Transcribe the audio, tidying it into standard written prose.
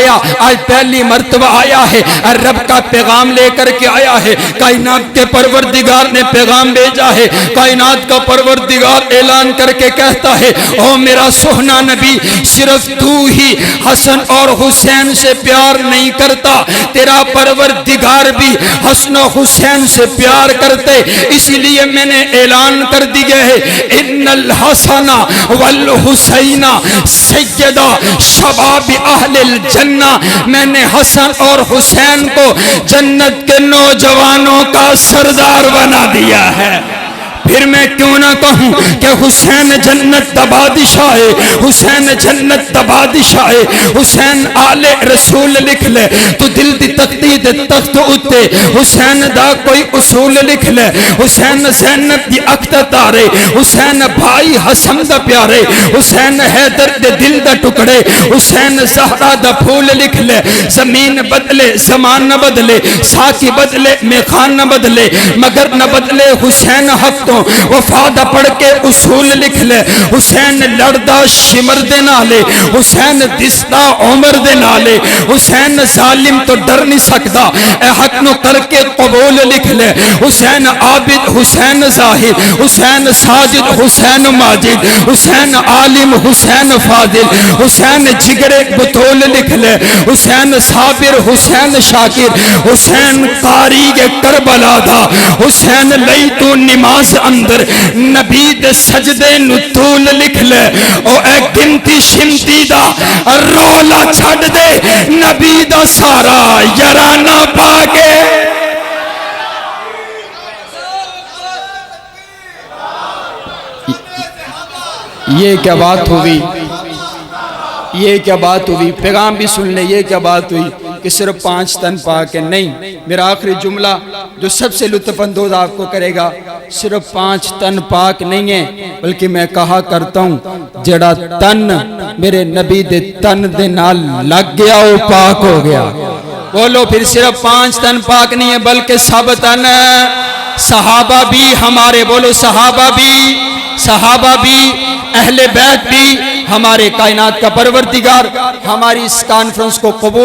آیا، آج پہلی مرتبہ آیا ہے، رب کا پیغام لے کر کے آیا ہے، کائنات کے پروردگار نے پیغام بھیجا ہے، کائنات کا پروردگار اعلان کر کے کہتا ہے او میرا سوہنا نبی، صرف تو ہی حسن اور حسین سے پیار نہیں کرتا، تیرا پروردگار بھی حسن و حسین سے پیار کرتے، اس لیے میں نے اعلان کر دیا ہے ان الحسن والحسین سیدہ شباب اہل الجنہ، میں نے حسن اور حسین کو جنت کے نوجوانوں کا سردار بنا دیا ہے۔ پھر میں کیوں نہ کہوں کہ حسین جنت دا بادشاہ ہے، حسین جنت دا بادشاہ ہے، حسین آل رسول لکھ لے تو دل دی تختی دے تخت اتے، حسین دا کوئی اصول لکھ لے، حسین زینب دی اکتا تارے، حسین بھائی حسن دا پیارے، حسین حیدر دے دل دا ٹکڑے، حسین زہرا دا پھول لکھ لے، زمین بدلے زمان نہ بدلے، ساکی بدلے میخان نہ بدلے، مگر نہ بدلے حسین حق تو وفادہ پڑھ کے اصول لکھ لے، حسین لڑدہ شمر دے نالے، حسین دستا عمر دے نالے، حسین ظالم تو ڈر نہیں سکتا، اے حق نو کر کے قبول لکھ لے، حسین عابد حسین زاہد، حسین ساجد حسین ماجد، حسین عالم حسین فاضل، حسین جگرے بطول لکھ لے، حسین صابر حسین شاکر، حسین قاری کربلا دا، حسین لئی تو نماز اندر نبی دے سجدے نتول لکھ لے، او اے گنتی شمتی دا رولا چھڑ دے، نبی دا سارا یرانہ پاکے۔ یہ کیا بات ہوئی، یہ کیا بات ہوئی، پیغام بھی سن لے، یہ کیا بات ہوئی کہ صرف 5 تن پاک ہے؟ نہیں، میرا آخری جملہ جو سب سے لطف اندوز آپ کو کرے گا، صرف 5 تن پاک نہیں ہے، بلکہ میں کہا کرتا ہوں جڑا تن میرے نبی دے تن دے نال لگ گیا وہ پاک ہو گیا۔ بولو پھر صرف 5 تن پاک نہیں ہے بلکہ سب تن، صحابہ بھی ہمارے، بولو صحابہ بھی، اہل بیت بھی، ہمارے کائنات کا پروردگار ہماری اس کانفرنس کو قبول